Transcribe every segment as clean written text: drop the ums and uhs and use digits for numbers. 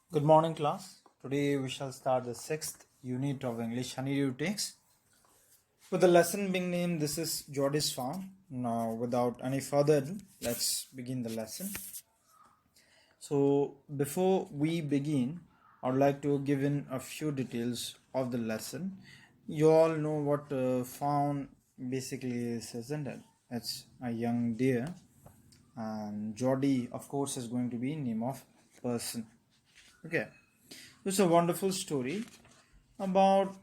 Good morning, class. Today we shall start the sixth unit of English Honeydew text. With the lesson being named, this is Jody's Fawn. Now, without any further ado, let's begin the lesson. So, before we begin, I would like to give in a few details of the lesson. You all know what Fawn basically is, isn't it? It's a young deer, and Jody, of course, is going to be name of person. Okay. It's a wonderful story about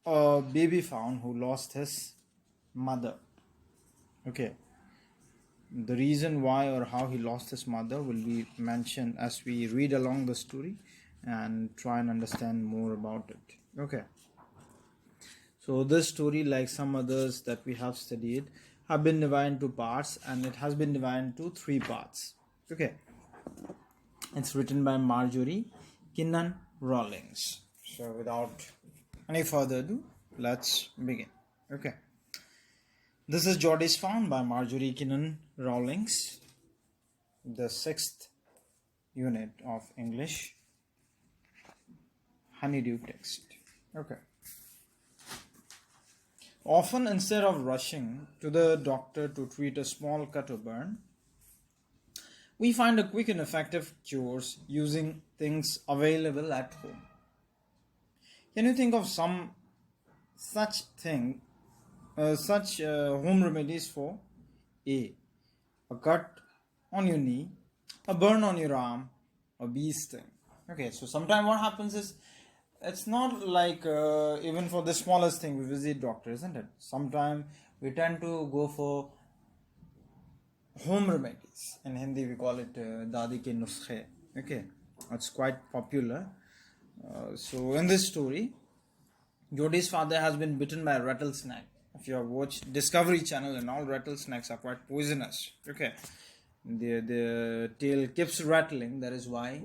a baby fawn who lost his mother. Okay, the reason why or how he lost his mother will be mentioned as we read along the story and try and understand more about it. Okay, so this story, like some others that we have studied, have been divided into parts, and it has been divided into three parts. Okay, it's written by Marjorie Kinnan Rawlings. So without any further ado, let's begin. Okay. This is Jody's Fawn by Marjorie Kinnan Rawlings, the sixth unit of English Honeydew text. Okay. Often, instead of rushing to the doctor to treat a small cut or burn, we find a quick and effective cures using things available at home. Can you think of some such home remedies for A cut on your knee, a burn on your arm, a bee sting? Okay, so sometimes what happens is it's not like even for the smallest thing we visit doctor, isn't it? Sometimes we tend to go for home remedies. In Hindi we call it dadi ke nuskhe. Okay, it's quite popular. So in this story, Jody's father has been bitten by a rattlesnake. If you have watched Discovery Channel and all, rattlesnakes are quite poisonous. Okay, the tail keeps rattling. That is why,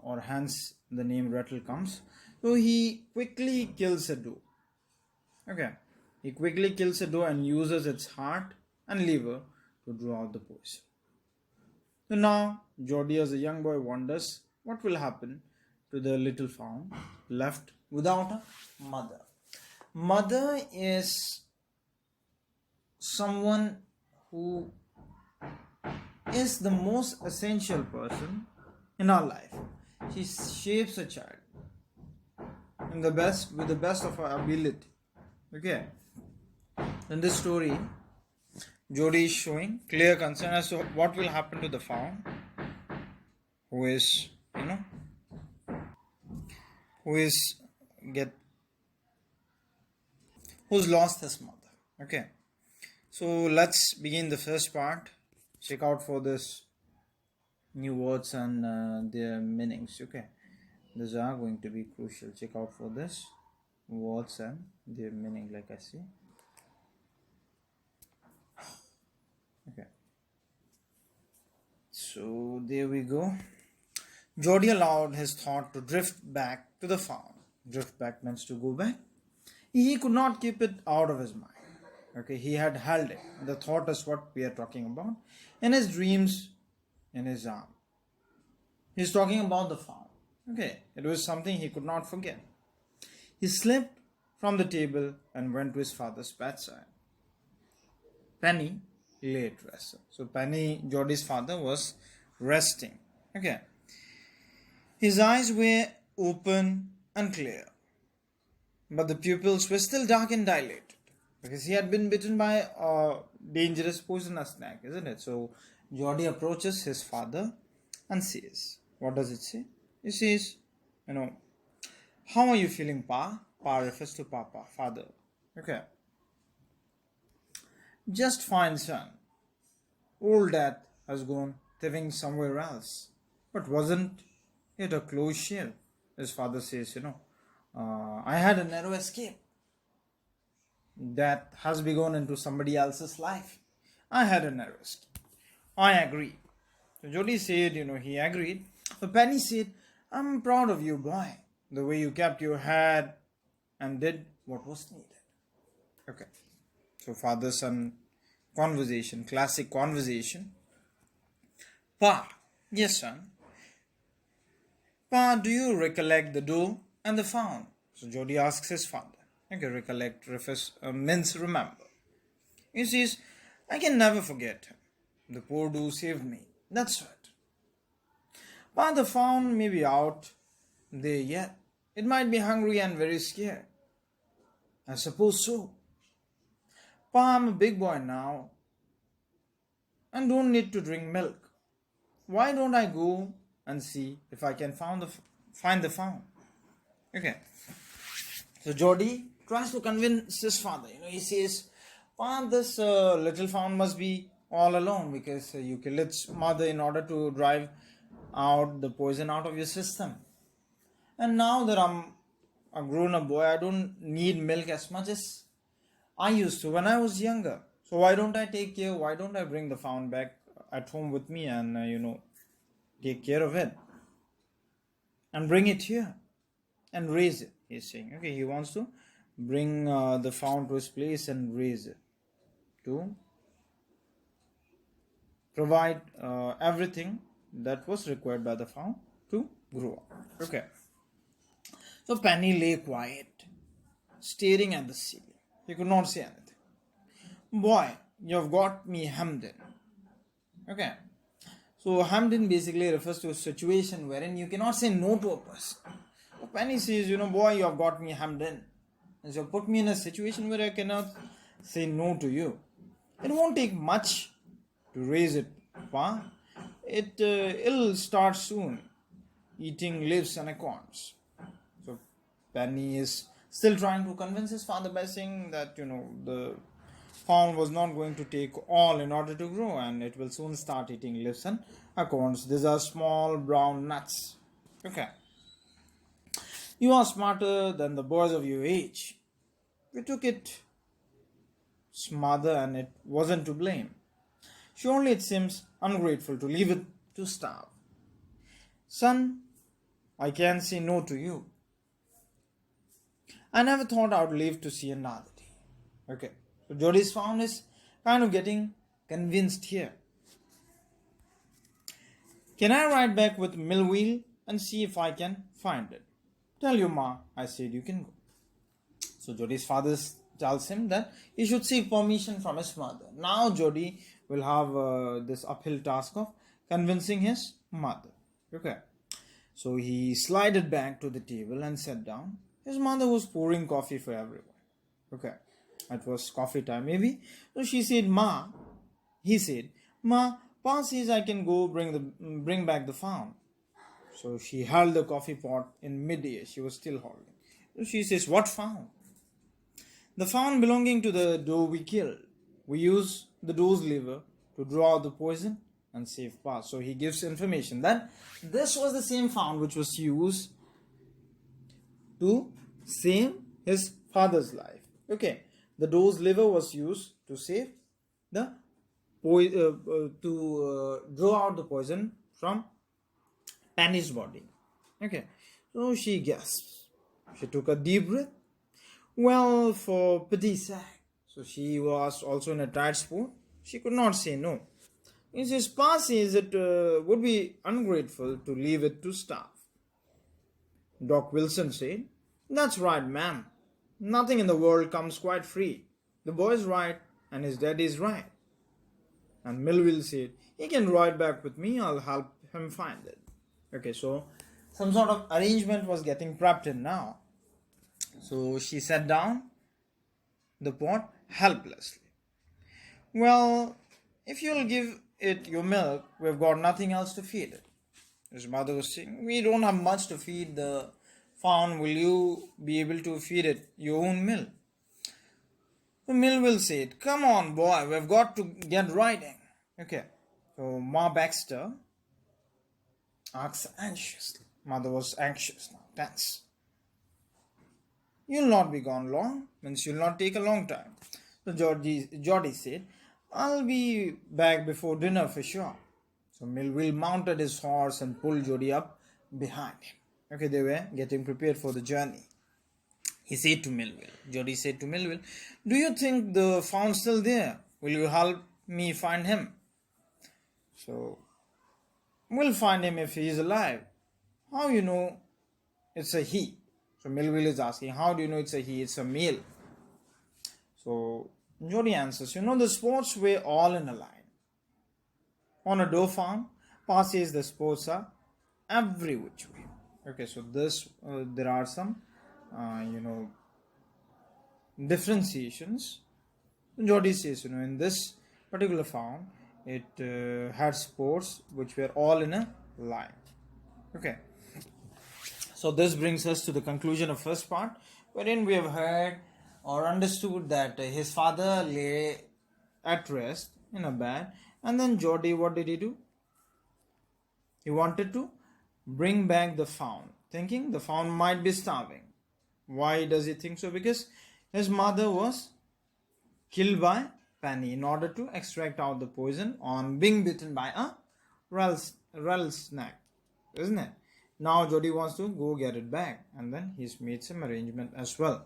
or hence the name rattle comes. So he quickly kills a doe. Okay, he quickly kills a doe and uses its heart and liver to draw out the poison. So now Jody, as a young boy, wonders what will happen to the little fawn left without a mother. Mother is someone who is the most essential person in our life. She shapes a child with the best of her ability. Okay. In this story, Jody is showing clear concern as to what will happen to the fawn who is who's lost his mother. Okay, so let's begin the first part. Check out for this new words and their meanings. Okay, these are going to be crucial. Check out for this words and their meaning, like I say. Okay, so there we go. Jody allowed his thought to drift back to the fawn. Drift back means to go back. He could not keep it out of his mind. Okay, he had held it. The thought is what we are talking about. In his dreams, in his arm. He's talking about the fawn. Okay, it was something he could not forget. He slipped from the table and went to his father's bedside. Penny lay at rest. So Penny, Jody's father, was resting. Okay. His eyes were open and clear, but the pupils were still dark and dilated because he had been bitten by a dangerous poisonous snake, isn't it? So Jody approaches his father and says, what does it say? It says, how are you feeling, Pa? Pa refers to Papa, father. Okay. Just fine, son. Old Dad has gone living somewhere else. But wasn't it a close shave? His father says, I had a narrow escape that has begun into somebody else's life. I had a narrow escape. I agree. So Jody said, he agreed. But Penny said, I'm proud of you, boy. The way you kept your head and did what was needed. Okay. So father-son conversation, classic conversation. Pa, yes, son. Pa, do you recollect the doe and the fawn? So Jody asks his father. Okay, recollect refers, means remember. He says, I can never forget him. The poor doe saved me. That's right. Pa, the fawn may be out there yet. It might be hungry and very scared. I suppose so. Pa, I'm a big boy now and don't need to drink milk. Why don't I go and see if I can find the fawn? Okay. So Jody tries to convince his father. He says, "Pa, this little fawn must be all alone because you killed its mother in order to drive out the poison out of your system. And now that I'm a grown-up boy, I don't need milk as much as I used to when I was younger. So why don't I take care? Why don't I bring the fawn back at home with me and take care of it and bring it here and raise it?" He's saying, okay, he wants to bring the fawn to his place and raise it to provide everything that was required by the fawn to grow up. Okay. So Penny lay quiet, staring at the ceiling. He could not say anything. "Boy, you've got me Hampton." Okay. So Hampton basically refers to a situation wherein you cannot say no to a person. So Penny says, "Boy, you have got me Hampton." And so put me in a situation where I cannot say no to you. It won't take much to raise it, Pa. It'll start soon, eating leaves and acorns. So Penny is still trying to convince his father by saying that, the fawn was not going to take all in order to grow and it will soon start eating leaves and acorns. These are small brown nuts. Okay. You are smarter than the boys of your age. We took its mother and it wasn't to blame. Surely it seems ungrateful to leave it to starve. Son, I can't say no to you. I never thought I would live to see another day. Okay, so Jody's fawn is kind of getting convinced here. Can I ride back with Millwheel and see if I can find it? Tell your ma I said you can go. So Jody's father tells him that he should seek permission from his mother. Now Jody will have this uphill task of convincing his mother. Okay. So he slided back to the table and sat down. His mother was pouring coffee for everyone. Okay. It was coffee time maybe. So she said, he said, "Ma, Pa says I can go bring back the fawn." So she held the coffee pot in mid-air. She was still holding. So she says, "What fawn?" "The fawn belonging to the doe we killed. We use the doe's liver to draw out the poison and save Pa." So he gives information that this was the same fawn which was used to save his father's life. Okay, the doe's liver was used to save the draw out the poison from Penny's body. Okay, so she gasps. She took a deep breath. Well, for pity's sake. So she was also in a tight spot. She could not say no. His Pa says it would be ungrateful to leave it to starve. Doc Wilson said, "That's right, ma'am. Nothing in the world comes quite free. The boy's right and his daddy's right." And Millville said, "He can ride back with me. I'll help him find it." Okay, so some sort of arrangement was getting prepped in now. So she sat down the pot helplessly. "Well, if you'll give it your milk, we've got nothing else to feed it." His mother was saying, "We don't have much to feed the fawn. Will you be able to feed it your own milk?" The Millville said, "Come on, boy, we've got to get riding." Okay, so Ma Baxter asks anxiously. Mother was anxious now, tense. "You'll not be gone long. Means you'll not take a long time." So Jody said, "I'll be back before dinner for sure." So Millville mounted his horse and pulled Jody up behind him. Okay, they were getting prepared for the journey. He said to Millville, Jody said to Millville, "Do you think the fawn's still there? Will you help me find him?" So, "We'll find him if he is alive." How you know it's a he? So Melville is asking, how do you know it's a he? It's a male. So Jody answers, the spots were all in a line. On a doe farm, Pa says the spots are every which way. Okay, so this there are some, differentiations. Jody says, in this particular farm, it had spots which were all in a line. Okay. So this brings us to the conclusion of first part, wherein we have heard or understood that his father lay at rest in a bed, and then Jody, what did he do? He wanted to bring back the fawn, thinking the fawn might be starving. Why does he think so? Because his mother was killed by Penny in order to extract out the poison on being bitten by a rattlesnake, isn't it? Now Jody wants to go get it back, and then he's made some arrangement as well.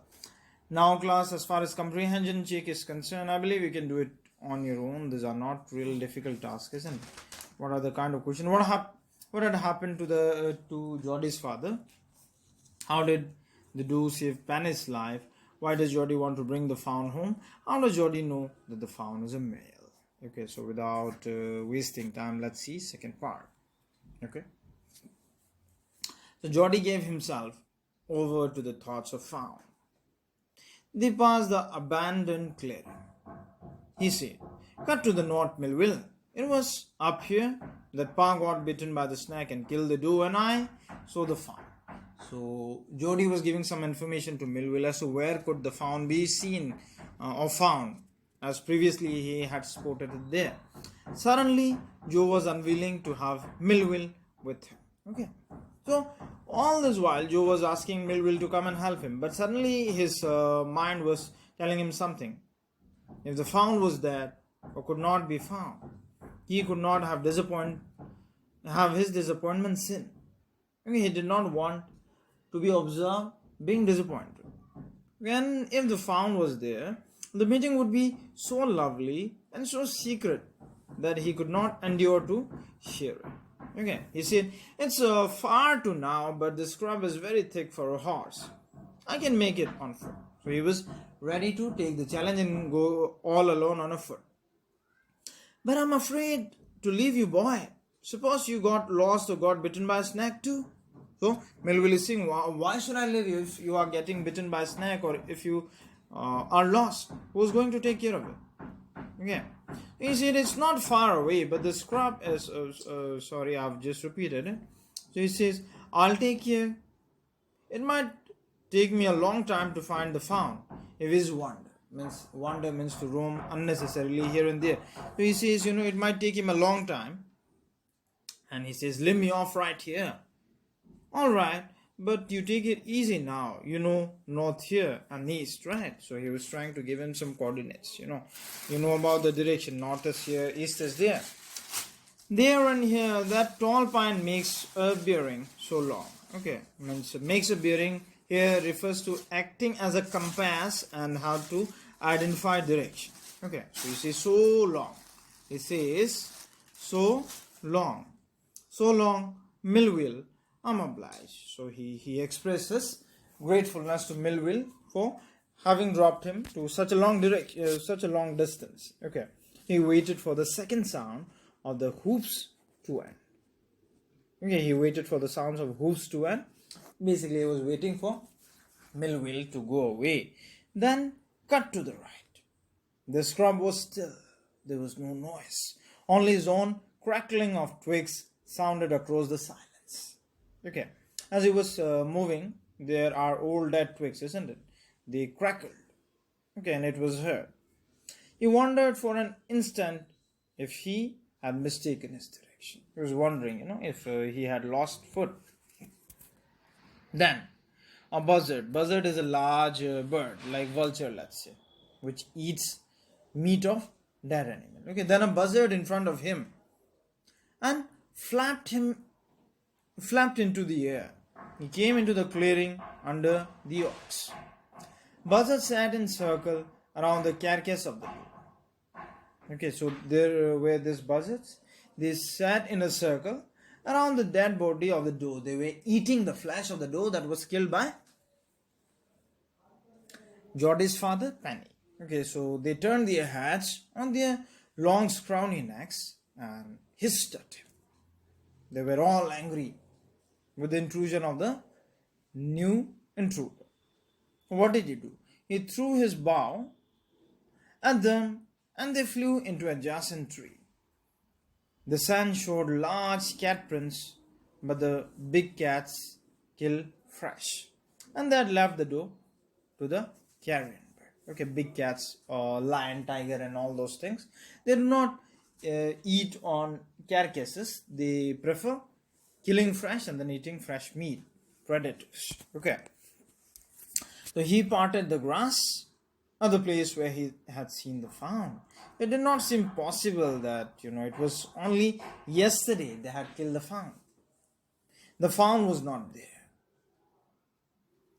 Now class, as far as comprehension check is concerned, I believe you can do it on your own. These are not real difficult tasks, isn't it? What are the kind of questions? What had happened to Jody's father? How did the do save Penny's life? Why does Jody want to bring the fawn home? How does Jody know that the fawn is a male? Okay, so without wasting time, let's see second part. Okay. So Jody gave himself over to the thoughts of Fawn. They passed the abandoned clearing. He said, "Cut to the North Millville. It was up here that Pa got bitten by the snake and killed the doe, and I saw the fawn." So Jody was giving some information to Millville as to where could the fawn be seen or found, as previously he had spotted it there. Suddenly, Joe was unwilling to have Millville with him. Okay. So all this while, Joe was asking Millville to come and help him, but suddenly his mind was telling him something. If the fawn was dead or could not be found, he could not have his disappointment sin. Okay, he did not want to be observed being disappointed. And if the fawn was there, the meeting would be so lovely and so secret that he could not endure to hear it. Okay, he said, "It's far too now, but the scrub is very thick for a horse. I can make it on foot." So he was ready to take the challenge and go all alone on a foot. "But I'm afraid to leave you, boy. Suppose you got lost or got bitten by a snake too." So Melville is saying, "Why should I leave you if you are getting bitten by a snake or if you are lost? Who's going to take care of it?" Okay. He said, "It's not far away, but the scrub is..." sorry, I've just repeated it. So he says, "I'll take care. It might take me a long time to find the fawn if he's wander means to roam unnecessarily here and there." So he says, it might take him a long time. And he says, "Leave me off right here." "All right, but you take it easy now. North here and east, right?" So he was trying to give him some coordinates. You know about the direction. North is here, east is there. "There and here, that tall pine makes a bearing so long." Okay, makes a bearing here refers to acting as a compass and how to identify direction. Okay, so you see so long. He says so long. "So long, Millville. I'm obliged." So he expresses gratefulness to Millville for having dropped him to such a long distance. Okay, he waited for the second sound of the hoofs to end. Okay, he waited for the sounds of hoofs to end. Basically, he was waiting for Millville to go away. Then cut to the right. The scrub was still. There was no noise. Only his own crackling of twigs sounded across the silence. Okay, as he was moving, there are old dead twigs, isn't it? They crackled. Okay, and it was heard. He wondered for an instant if he had mistaken his direction. He was wondering, if he had lost foot. Then, a buzzard. Buzzard is a large bird, like vulture, let's say, which eats meat of dead animal. Okay, then a buzzard in front of him and flapped into the air. He came into the clearing under the oaks. Buzzards sat in circle around the carcass of the bull. Okay, so there were these buzzards. They sat in a circle around the dead body of the doe. They were eating the flesh of the doe that was killed by Jody's father, Penny. Okay, so they turned their heads on their long scrawny necks and hissed at him. They were all angry with the intrusion of the new intruder. What did he do? He threw his bow at them and they flew into an adjacent tree. The sun showed large cat prints, but the big cats killed fresh. And they had left the doe to the carrion bird. Okay, big cats, lion, tiger, and all those things. They do not eat on carcasses. They prefer killing fresh and then eating fresh meat. Predators. Okay. So he parted the grass at the place where he had seen the fawn. It did not seem possible that, it was only yesterday they had killed the fawn. The fawn was not there.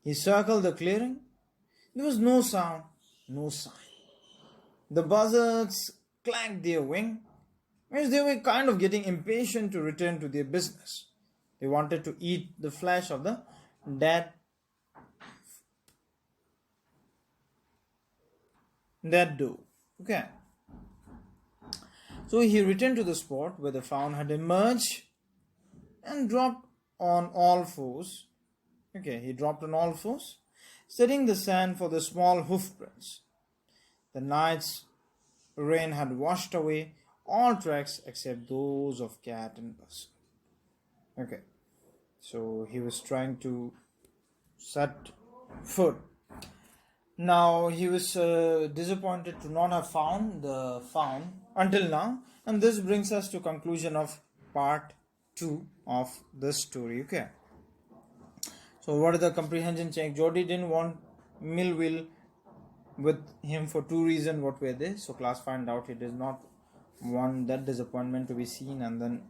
He circled the clearing. There was no sound, no sign. The buzzards clacked their wing, as they were kind of getting impatient to return to their business. They wanted to eat the flesh of the dead doe. Okay. So he returned to the spot where the fawn had emerged and dropped on all fours. Okay, he dropped on all fours, setting the sand for the small hoof prints. The night's rain had washed away all tracks except those of cat and buzzard. Okay, so he was trying to set foot. Now he was disappointed to not have found the fawn until now, and this brings us to conclusion of part 2 of this story. Okay. So what is the comprehension check? Jody didn't want Millville with him for 2 reasons. What were they? So class find out he does not want that disappointment to be seen, and then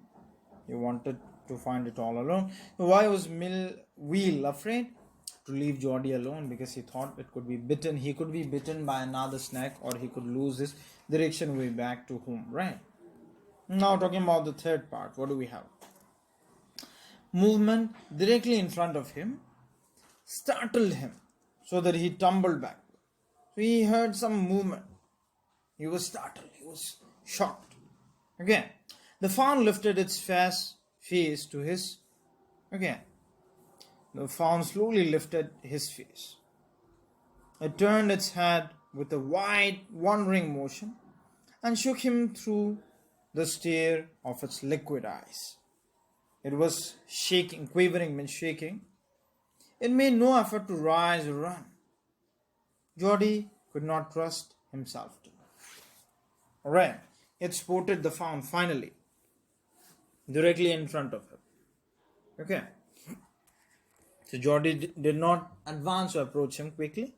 he wanted to find it all alone. Why was Millville afraid to leave Jody alone? Because he thought it could be bitten. He could be bitten by another snake, or he could lose his direction way back to home. Right. Now talking about the third part. What do we have? Movement directly in front of him startled him so that he tumbled back. So he heard some movement. He was startled. He was shocked. Again, the fawn lifted its face to his. Again, the fawn slowly lifted his face. It turned its head with a wide, wandering motion and shook him through the stare of its liquid eyes. It was shaking, quivering means shaking. It made no effort to rise or run. Jody could not trust himself to. Alright, it spotted the fawn finally, directly in front of him. Okay. So Jody did not advance or approach him quickly.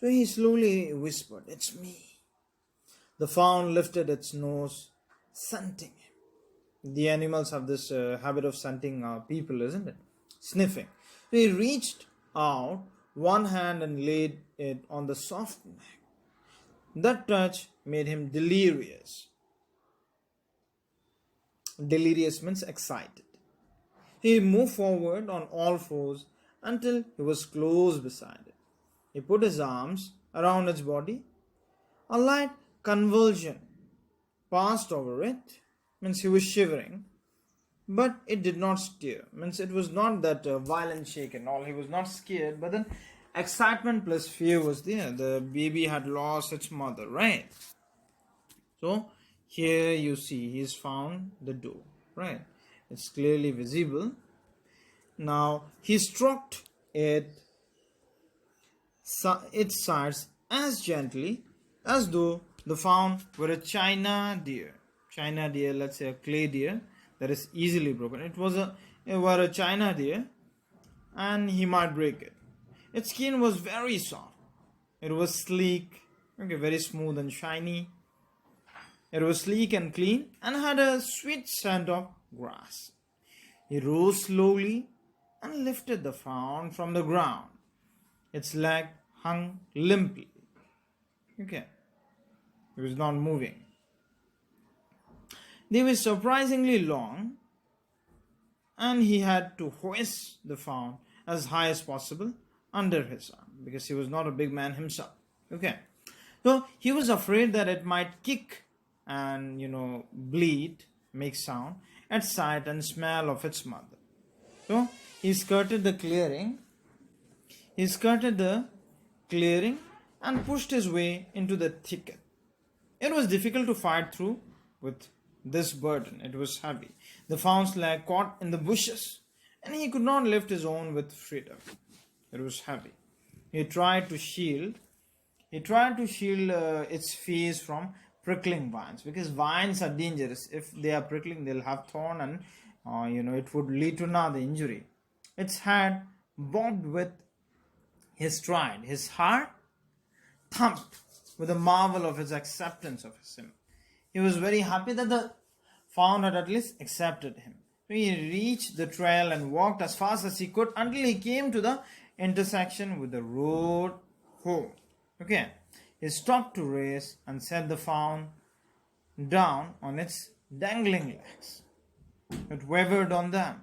So he slowly whispered, "It's me." The fawn lifted its nose, scenting him. The animals have this habit of scenting people, isn't it? Sniffing. So he reached out one hand and laid it on the soft neck. That touch made him delirious. Delirious means excited. He moved forward on all fours until he was close beside it. He put his arms around its body. A light convulsion passed over it, means he was shivering, but it did not stir, means it was not that violent shake and all. He was not scared, but then excitement plus fear was there. The baby had lost its mother, right? So here you see he's found the doe, right? It's clearly visible. Now he stroked its sides as gently as though the fawn were a china deer. China deer, let's say a clay deer that is easily broken. It were a china deer, and he might break it. Its skin was very soft. It was sleek, okay, very smooth and shiny. It was sleek and clean and had a sweet scent of grass. He rose slowly and lifted the fawn from the ground. Its leg hung limply. Okay. It was not moving. They were surprisingly long and he had to hoist the fawn as high as possible under his arm because he was not a big man himself. Okay, so he was afraid that it might kick and bleat, make sound at sight and smell of its mother. So he skirted the clearing. He skirted the clearing and pushed his way into the thicket. It was difficult to fight through with this burden. It was heavy. The fawn's leg caught in the bushes, and he could not lift his own with freedom. It was heavy. He tried to shield its face from prickling vines, because vines are dangerous. If they are prickling, they'll have thorn, and it would lead to another injury. Its head bobbed with his stride. His heart thumped with a marvel of his acceptance of him. He was very happy that the fawn had at least accepted him. So he reached the trail and walked as fast as he could until he came to the intersection with the road home. Okay, he stopped to race and set the fawn down on its dangling legs. It wavered on them.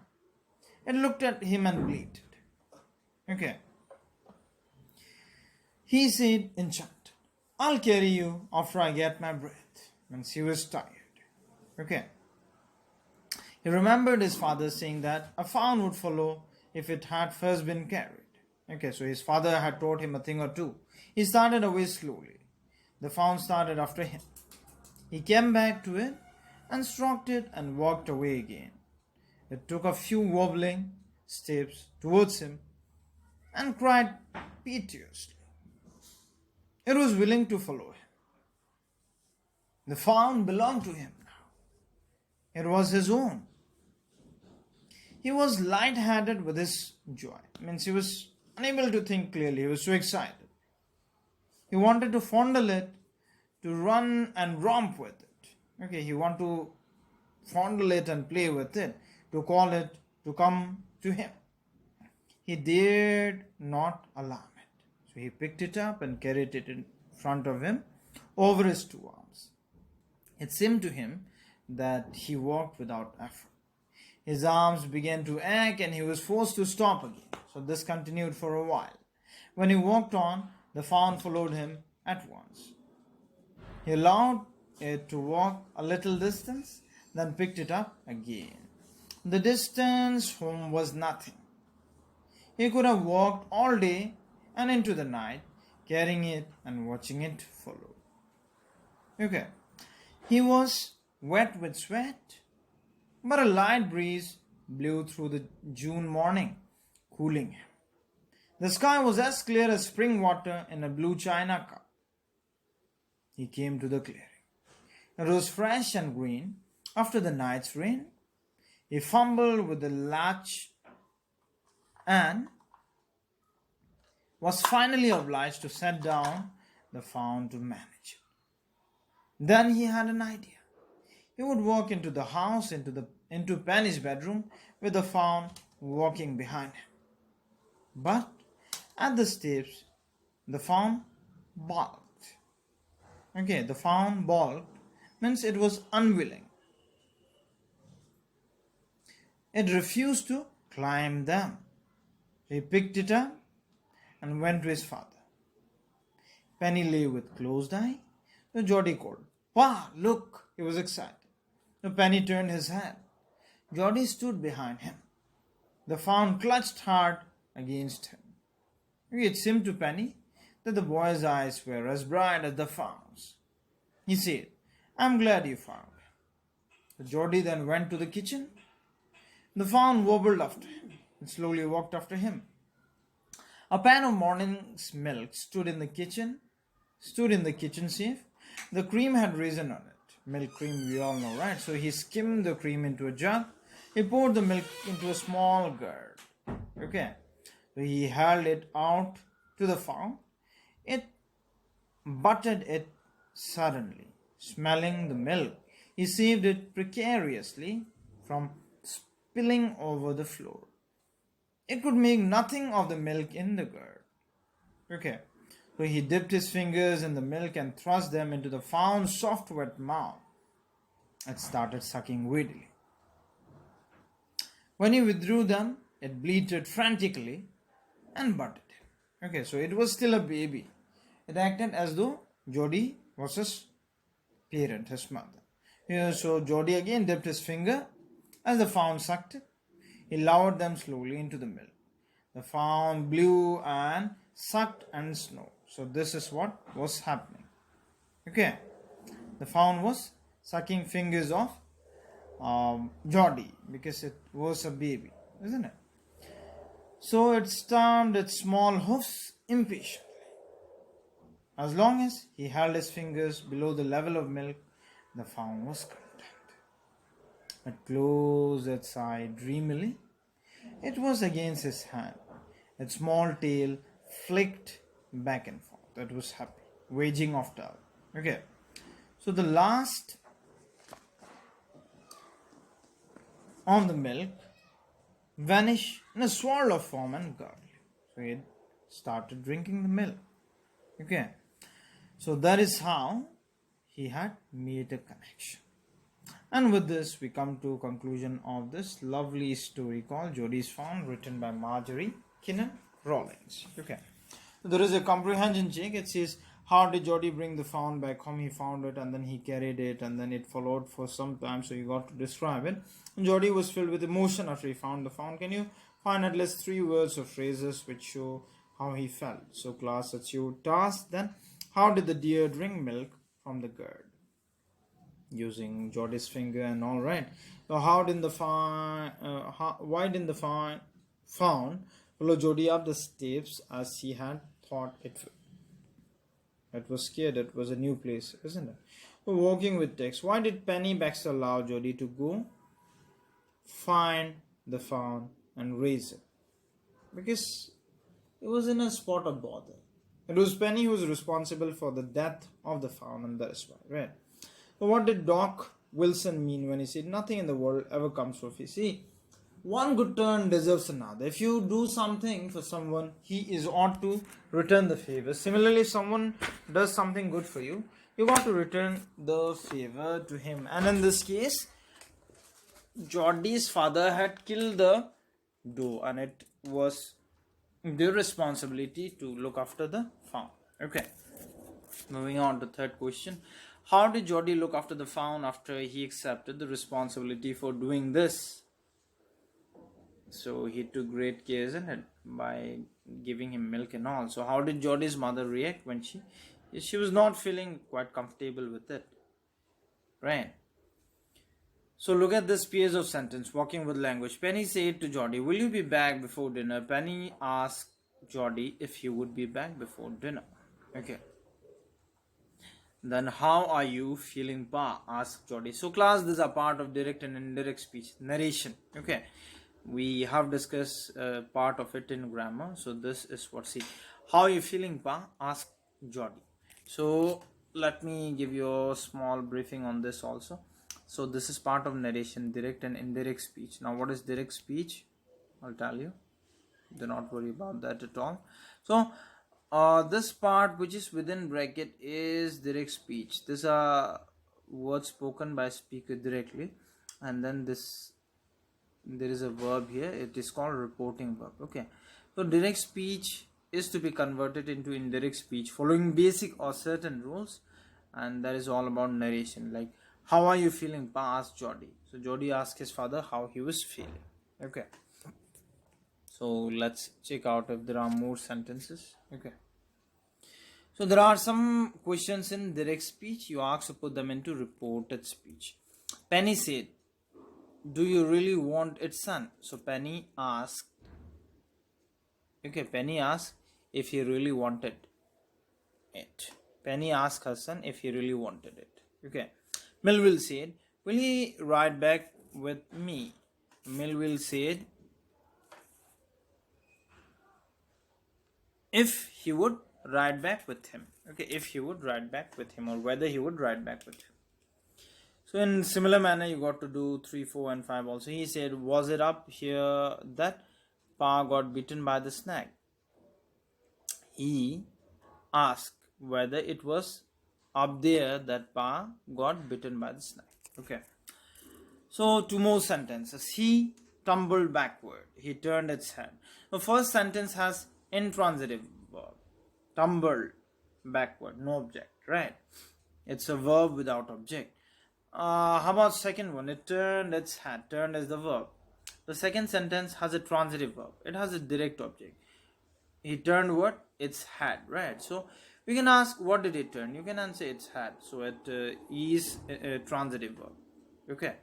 It looked at him and bleated. Okay. He said, enchanted, I'll carry you after I get my breath. Means he was tired. Okay. He remembered his father saying that a fawn would follow if it had first been carried. Okay, so his father had taught him a thing or two. He started away slowly. The fawn started after him. He came back to it and stroked it and walked away again. It took a few wobbling steps towards him and cried piteously. It was willing to follow him. The fawn belonged to him now. It was his own. He was light-headed with his joy. Means he was unable to think clearly. He was so excited. He wanted to fondle it, to run and romp with it. Okay, he wanted to fondle it and play with it, to call it to come to him. He dared not alarm it. So he picked it up and carried it in front of him over his two arms. It seemed to him that he walked without effort. His arms began to ache and he was forced to stop again. So this continued for a while. When he walked on, the fawn followed him at once. He allowed it to walk a little distance, then picked it up again. The distance home was nothing. He could have walked all day and into the night, carrying it and watching it follow. Okay. He was wet with sweat, but a light breeze blew through the June morning, cooling him. The sky was as clear as spring water in a blue china cup. He came to the clearing. It was fresh and green after the night's rain. He fumbled with the latch and was finally obliged to set down the fawn to manage it. Then he had an idea. He would walk into the house, into Penny's bedroom, with the fawn walking behind him. But at the steps, the fawn balked. Okay, the fawn balked means it was unwilling. It refused to climb them. He picked it up and went to his father. Penny lay with closed eye. So Jody called, "Pa, look!" He was excited. So Penny turned his head. Jody stood behind him. The fawn clutched hard against him. It seemed to Penny that the boy's eyes were as bright as the fawn's. He said, "I'm glad you found him." So Jody then went to the kitchen. The fawn wobbled after him and slowly walked after him. A pan of morning's milk stood in the kitchen safe. The cream had risen on it. Milk cream, we all know, right? So he skimmed the cream into a jug. He poured the milk into a small gourd. Okay. So he held it out to the fawn. It butted it suddenly. Smelling the milk, he saved it precariously from spilling over the floor. It could make nothing of the milk in the gourd. Okay. So he dipped his fingers in the milk and thrust them into the fawn's soft wet mouth. It started sucking greedily. When he withdrew them, it bleated frantically and butted him. Okay, so it was still a baby. It acted as though Jody was his parent, his mother. Yeah, so Jody again dipped his finger as the fawn sucked it. He lowered them slowly into the milk. The fawn blew and sucked and snored. So this is what was happening. Okay, the fawn was sucking fingers of Jody because it was a baby, isn't it? So it stamped its small hoofs impatiently. As long as he held his fingers below the level of milk, the fawn was content. It closed its eye dreamily. It was against his hand. Its small tail flicked back and forth. It was happy, waging off tail. Okay. So the last of the milk vanished in a swirl of foam and gurgle. So it started drinking the milk. Okay. So that is how he had made a connection. And with this, we come to conclusion of this lovely story called Jody's Fawn, written by Marjorie Kinnan Rawlings. Okay. So there is a comprehension check. It says, how did Jody bring the fawn back home? He found it and then he carried it and then it followed for some time. So you got to describe it. And Jody was filled with emotion after he found the fawn. Can you find at least 3 words or phrases which show how he felt? So class, that's your task then. How did the deer drink milk from the gourd? Using Jody's finger and all, right. So how did the why didn't the fawn follow Jody up the steps as he had thought it would? It was scared. It was a new place, isn't it? So walking with Tex. Why did Penny Baxter allow Jody to go find the fawn and raise it? Because it was in a spot of bother. It was Penny who was responsible for the death of the fawn, and that is why, right? So what did Doc Wilson mean when he said nothing in the world ever comes for free? See, one good turn deserves another. If you do something for someone, he is ought to return the favor. Similarly, if someone does something good for you, you got to return the favor to him. And in this case, Jody's father had killed the doe, and it was their responsibility to look after the fawn. Okay, moving on to third question. How did Jody look after the fawn after he accepted the responsibility for doing this? So he took great care, isn't it, by giving him milk and all. So how did Jody's mother react when she was not feeling quite comfortable with it, right? So look at this piece of sentence, walking with language. Penny said to Jody, will you be back before dinner? Penny asked Jody if he would be back before dinner. Okay. Then how are you feeling, Pa? Asked Jody. So class, these are part of direct and indirect speech. Narration. Okay. We have discussed part of it in grammar. So this is what, see. How are you feeling, Pa? Asked Jody. So let me give you a small briefing on this also. So this is part of narration, direct and indirect speech. Now what is direct speech? I'll tell you. Do not worry about that at all. So this part which is within bracket is direct speech. These are words spoken by speaker directly, and then there is a verb here. It is called reporting verb. Okay. So direct speech is to be converted into indirect speech following basic or certain rules, and that is all about narration. Like, how are you feeling, Pa? Asked Jody. So Jody asked his father how he was feeling. Okay. So let's check out if there are more sentences. Okay. So there are some questions in direct speech. You ask to put them into reported speech. Penny said, do you really want it, son? So Penny asked if he really wanted it. Penny asked her son if he really wanted it. Okay. Melville said, will he ride back with me? Melville said, if he would ride back with him. Okay, if he would ride back with him, or whether he would ride back with him. So in similar manner, you got to do 3, 4 and 5 also. He said, was it up here that Pa got bitten by the snake? He asked whether it was up there that Pa got bitten by the snake. Okay. So 2 more sentences. He tumbled backward. He turned its head. The first sentence has intransitive verb. Tumbled backward, no object, right? It's a verb without object. How about second one? It turned its head. Turned is the verb. The second sentence has a transitive verb. It has a direct object. He turned what? Its head, right? So we can ask, what did it turn? You can answer its head. So it is a transitive verb. Okay.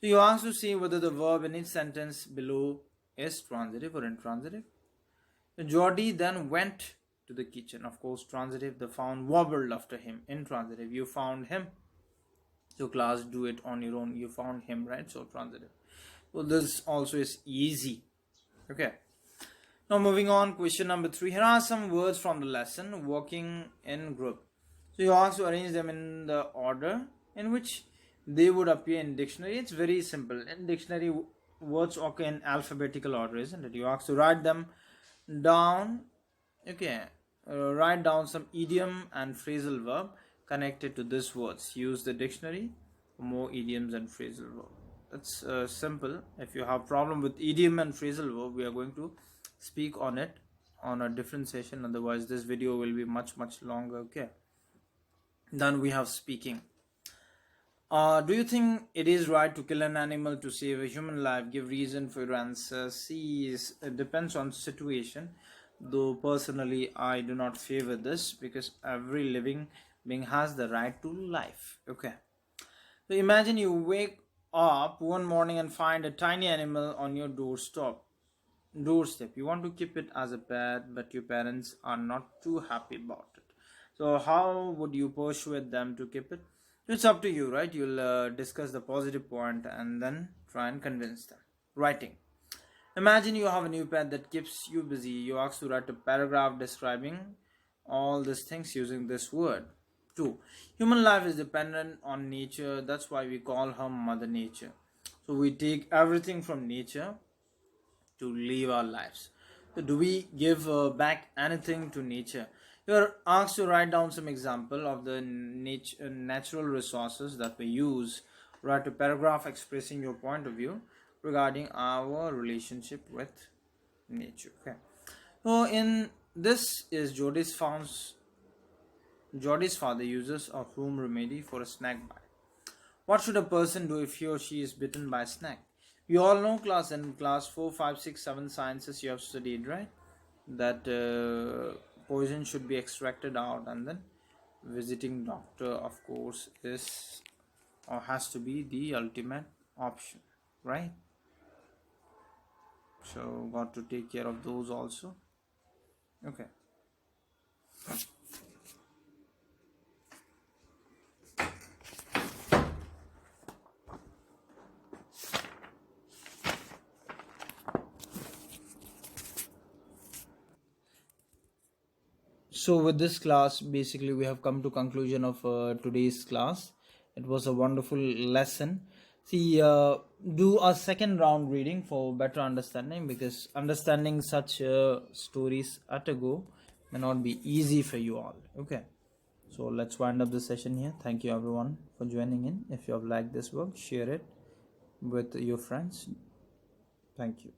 So you ask to see whether the verb in each sentence below is transitive or intransitive. So Jody then went to the kitchen. Of course, transitive. The Fawn wobbled after him. Intransitive. You found him. So class, do it on your own. You found him, right? So transitive. So this also is easy. Okay. Now moving on, question number 3. Here are some words from the lesson, working in group. So you ask to arrange them in the order in which they would appear in dictionary. It's very simple. In dictionary, words occur in alphabetical order, isn't it? You ask to write them down. Okay. Write down some idiom and phrasal verb connected to these words. Use the dictionary for more idioms and phrasal verb. That's simple. If you have problem with idiom and phrasal verb, we are going to speak on it on a different session. Otherwise, this video will be much longer. Okay. Then we have speaking. Do you think it is right to kill an animal to save a human life? Give reason for your answer. C is it depends on situation. Though personally, I do not favor this because every living being has the right to life. Okay. So imagine you wake up one morning and find a tiny animal on your doorstep. You want to keep it as a pet, but your parents are not too happy about it. So how would you persuade them to keep it? It's up to you, right? You'll discuss the positive point and then try and convince them. Writing. Imagine you have a new pet that keeps you busy. You ask to write a paragraph describing all these things using this word. 2. Human life is dependent on nature. That's why we call her Mother Nature. So we take everything from nature to live our lives. So do we give back anything to nature? You're asked to write down some example of the natural resources that we use. Write a paragraph expressing your point of view regarding our relationship with nature. Okay. So in this is Jody's father uses a home remedy for a snake bite. What should a person do if he or she is bitten by a snake? We all know class 4, 5, 6, 7 sciences you have studied, right? That poison should be extracted out and then visiting doctor, of course, is or has to be the ultimate option, right? So got to take care of those also. Okay. So with this class, basically we have come to conclusion of today's class. It was a wonderful lesson. See, do a second round reading for better understanding, because understanding such stories at a go may not be easy for you all. Okay, so let's wind up the session here. Thank you everyone for joining in. If you have liked this work, share it with your friends. Thank you.